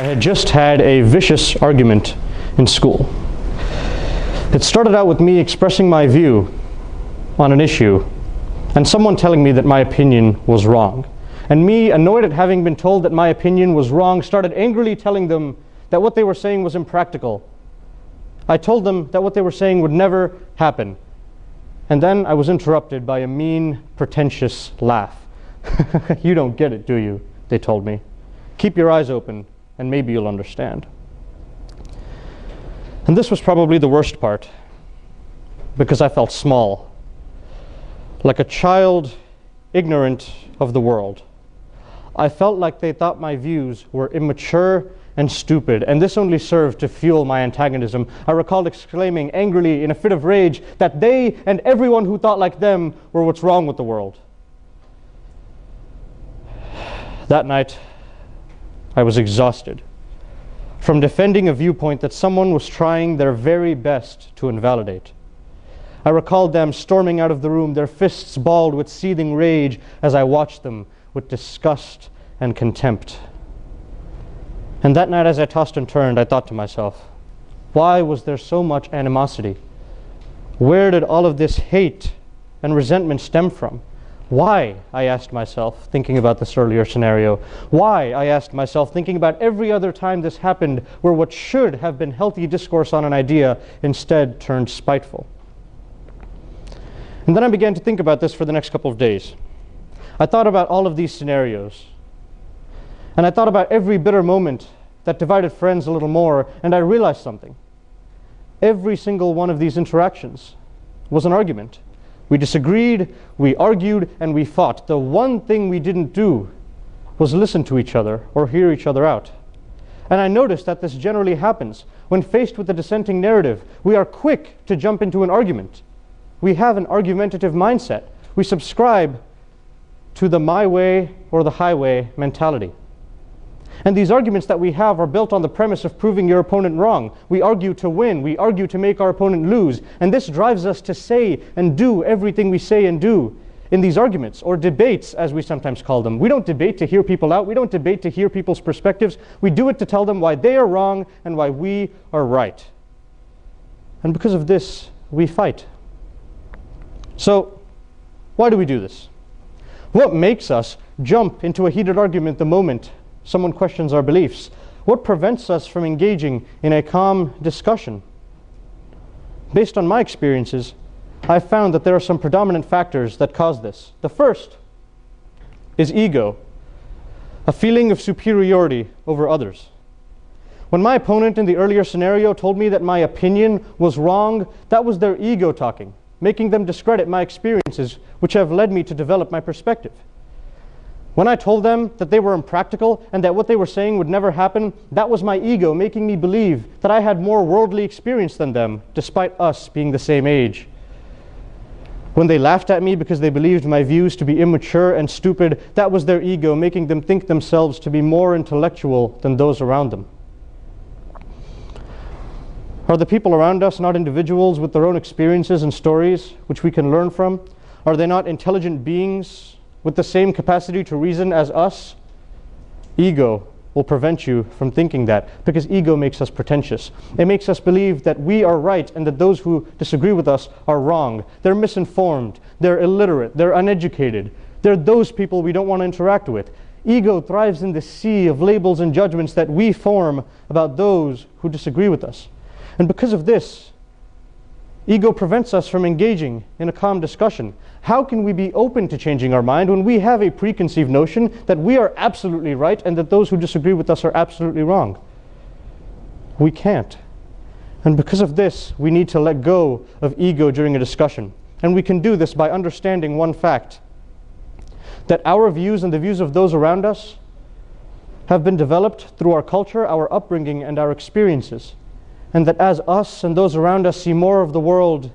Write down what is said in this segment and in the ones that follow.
had just had a vicious argument in school. It started out with me expressing my view on an issue and someone telling me that my opinion was wrong. And me, annoyed at having been told that my opinion was wrong, started angrily telling them that what they were saying was impractical. I told them that what they were saying would never happen. And then I was interrupted by a mean, pretentious laugh. "You don't get it, do you?" they told me. "Keep your eyes open and maybe you'll understand." And this was probably the worst part, because I felt small, like a child ignorant of the world. I felt like they thought my views were immature and stupid, and this only served to fuel my antagonism. I recalled exclaiming angrily in a fit of rage that they and everyone who thought like them were what's wrong with the world. That night, I was exhausted from defending a viewpoint that someone was trying their very best to invalidate. I recalled them storming out of the room, their fists balled with seething rage as I watched them with disgust and contempt. And that night, as I tossed and turned, I thought to myself, why was there so much animosity? Where did all of this hate and resentment stem from? Why, I asked myself, thinking about this earlier scenario. Why, I asked myself, thinking about every other time this happened, where what should have been healthy discourse on an idea instead turned spiteful. And then I began to think about this for the next couple of days. I thought about all of these scenarios. And I thought about every bitter moment that divided friends a little more, and I realized something. Every single one of these interactions was an argument. We disagreed, we argued, and we fought. The one thing we didn't do was listen to each other or hear each other out. And I noticed that this generally happens. When faced with a dissenting narrative, we are quick to jump into an argument. We have an argumentative mindset. We subscribe to the my way or the highway mentality. And these arguments that we have are built on the premise of proving your opponent wrong. We argue to win. We argue to make our opponent lose. And this drives us to say and do everything we say and do in these arguments, or debates, as we sometimes call them. We don't debate to hear people out. We don't debate to hear people's perspectives. We do it to tell them why they are wrong and why we are right. And because of this, we fight. So, why do we do this? What makes us jump into a heated argument the moment someone questions our beliefs? What prevents us from engaging in a calm discussion? Based on my experiences, I've found that there are some predominant factors that cause this. The first is ego, a feeling of superiority over others. When my opponent in the earlier scenario told me that my opinion was wrong, that was their ego talking, making them discredit my experiences, which have led me to develop my perspective. When I told them that they were impractical and that what they were saying would never happen, that was my ego making me believe that I had more worldly experience than them, despite us being the same age. When they laughed at me because they believed my views to be immature and stupid, that was their ego making them think themselves to be more intellectual than those around them. Are the people around us not individuals with their own experiences and stories which we can learn from? Are they not intelligent beings with the same capacity to reason as us? Ego will prevent you from thinking that, because ego makes us pretentious. It makes us believe that we are right and that those who disagree with us are wrong. They're misinformed, they're illiterate, they're uneducated. They're those people we don't want to interact with. Ego thrives in the sea of labels and judgments that we form about those who disagree with us. And because of this, ego prevents us from engaging in a calm discussion. How can we be open to changing our mind when we have a preconceived notion that we are absolutely right and that those who disagree with us are absolutely wrong? We can't. And because of this, we need to let go of ego during a discussion. And we can do this by understanding one fact: that our views and the views of those around us have been developed through our culture, our upbringing, and our experiences. And that as us and those around us see more of the world,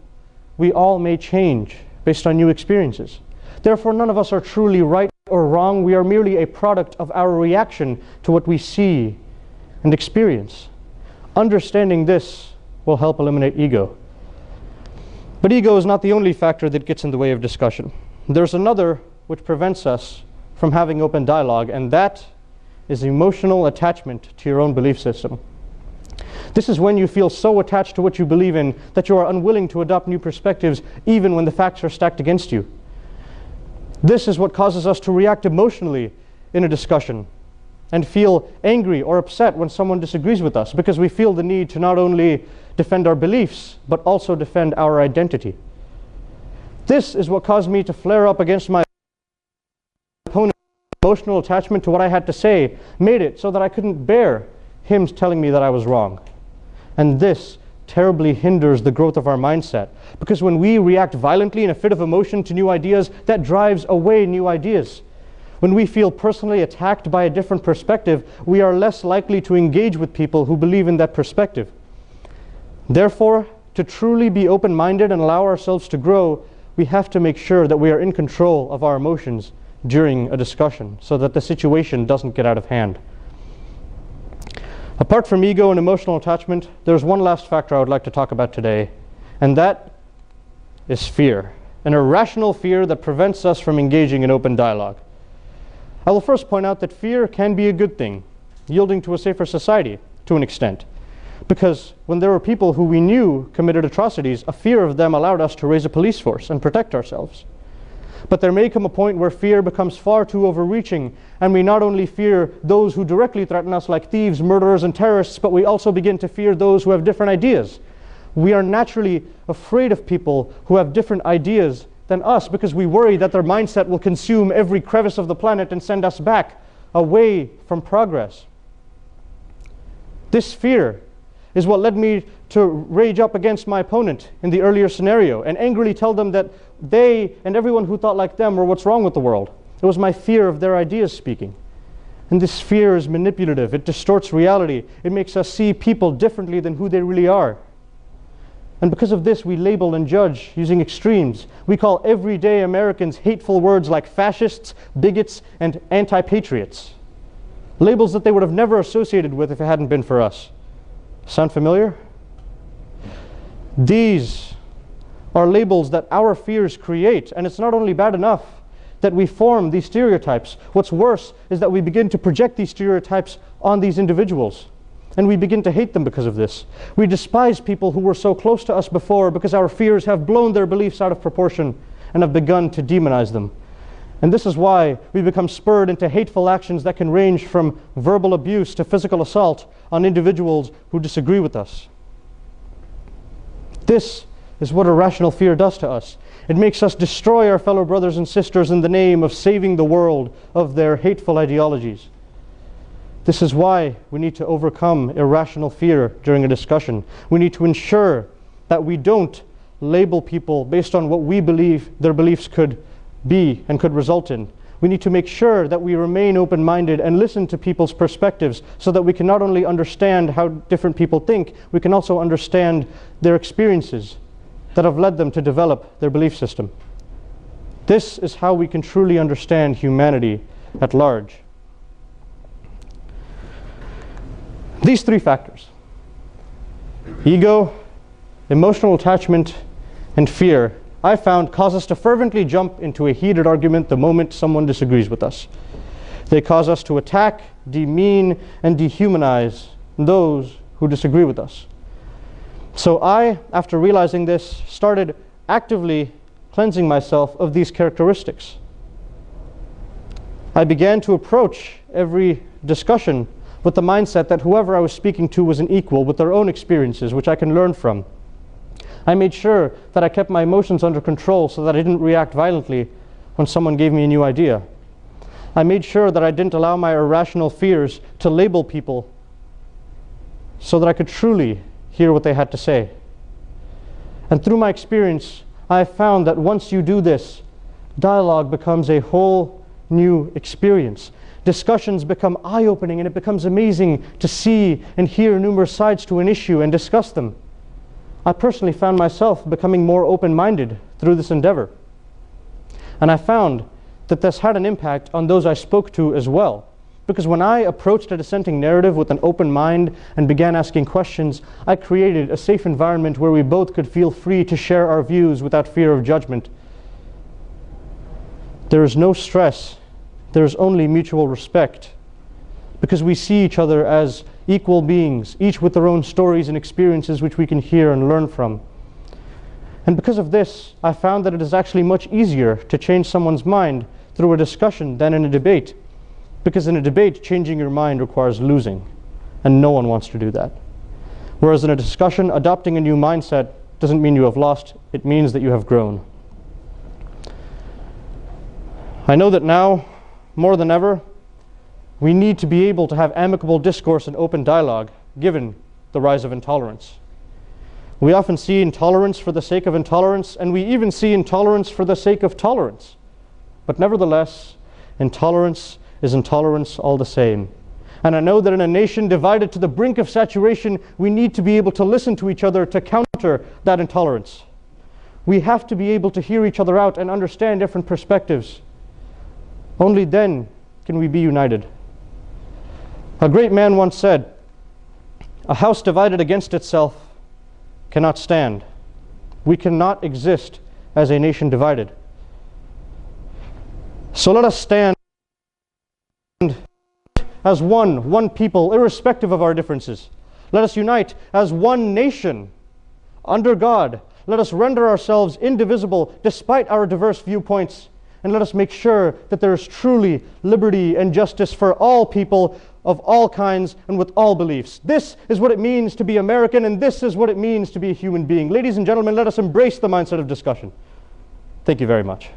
we all may change based on new experiences. Therefore, none of us are truly right or wrong. We are merely a product of our reaction to what we see and experience. Understanding this will help eliminate ego. But ego is not the only factor that gets in the way of discussion. There's another which prevents us from having open dialogue, and that is emotional attachment to your own belief system. This is when you feel so attached to what you believe in that you are unwilling to adopt new perspectives even when the facts are stacked against you. This is what causes us to react emotionally in a discussion and feel angry or upset when someone disagrees with us, because we feel the need to not only defend our beliefs but also defend our identity. This is what caused me to flare up against my opponent. Emotional attachment to what I had to say made it so that I couldn't bear him telling me that I was wrong. And this terribly hinders the growth of our mindset, because when we react violently in a fit of emotion to new ideas, that drives away new ideas. When we feel personally attacked by a different perspective, we are less likely to engage with people who believe in that perspective. Therefore, to truly be open-minded and allow ourselves to grow, we have to make sure that we are in control of our emotions during a discussion so that the situation doesn't get out of hand. Apart from ego and emotional attachment, there's one last factor I would like to talk about today, and that is fear, an irrational fear that prevents us from engaging in open dialogue. I will first point out that fear can be a good thing, yielding to a safer society to an extent, because when there were people who we knew committed atrocities, a fear of them allowed us to raise a police force and protect ourselves. But there may come a point where fear becomes far too overreaching, and we not only fear those who directly threaten us like thieves, murderers, and terrorists, but we also begin to fear those who have different ideas. We are naturally afraid of people who have different ideas than us because we worry that their mindset will consume every crevice of the planet and send us back away from progress. This fear is what led me to rage up against my opponent in the earlier scenario and angrily tell them that they and everyone who thought like them were what's wrong with the world. It was my fear of their ideas speaking. And this fear is manipulative. It distorts reality. It makes us see people differently than who they really are. And because of this, we label and judge using extremes. We call everyday Americans hateful words like fascists, bigots, and anti-patriots. Labels that they would have never associated with if it hadn't been for us. Sound familiar? These are labels that our fears create, and it's not only bad enough that we form these stereotypes. What's worse is that we begin to project these stereotypes on these individuals, and we begin to hate them because of this. We despise people who were so close to us before because our fears have blown their beliefs out of proportion and have begun to demonize them. And this is why we become spurred into hateful actions that can range from verbal abuse to physical assault on individuals who disagree with us. This is what irrational fear does to us. It makes us destroy our fellow brothers and sisters in the name of saving the world of their hateful ideologies. This is why we need to overcome irrational fear during a discussion. We need to ensure that we don't label people based on what we believe their beliefs could be and could result in. We need to make sure that we remain open-minded and listen to people's perspectives so that we can not only understand how different people think, we can also understand their experiences that have led them to develop their belief system. This is how we can truly understand humanity at large. These three factors, ego, emotional attachment, and fear, I found cause us to fervently jump into a heated argument the moment someone disagrees with us. They cause us to attack, demean, and dehumanize those who disagree with us. So I, after realizing this, started actively cleansing myself of these characteristics. I began to approach every discussion with the mindset that whoever I was speaking to was an equal with their own experiences, which I can learn from. I made sure that I kept my emotions under control so that I didn't react violently when someone gave me a new idea. I made sure that I didn't allow my irrational fears to label people so that I could truly hear what they had to say. And through my experience, I have found that once you do this, dialogue becomes a whole new experience. Discussions become eye-opening, and it becomes amazing to see and hear numerous sides to an issue and discuss them. I personally found myself becoming more open-minded through this endeavor. And I found that this had an impact on those I spoke to as well. Because when I approached a dissenting narrative with an open mind and began asking questions, I created a safe environment where we both could feel free to share our views without fear of judgment. There is no stress. There is only mutual respect. because we see each other as equal beings, each with their own stories and experiences which we can hear and learn from. And because of this, I found that it is actually much easier to change someone's mind through a discussion than in a debate, because in a debate, changing your mind requires losing, and no one wants to do that. Whereas in a discussion, adopting a new mindset doesn't mean you have lost, it means that you have grown. I know that now, more than ever, we need to be able to have amicable discourse and open dialogue, given the rise of intolerance. We often see intolerance for the sake of intolerance, and we even see intolerance for the sake of tolerance. But nevertheless, intolerance is intolerance all the same. And I know that in a nation divided to the brink of saturation, we need to be able to listen to each other to counter that intolerance. We have to be able to hear each other out and understand different perspectives. Only then can we be united. A great man once said, "A house divided against itself cannot stand." We cannot exist as a nation divided. So let us stand as one people, irrespective of our differences. Let us unite as one nation under God. Let us render ourselves indivisible despite our diverse viewpoints. And let us make sure that there is truly liberty and justice for all people of all kinds and with all beliefs. This is what it means to be American, and this is what it means to be a human being. Ladies and gentlemen, let us embrace the mindset of discussion. Thank you very much.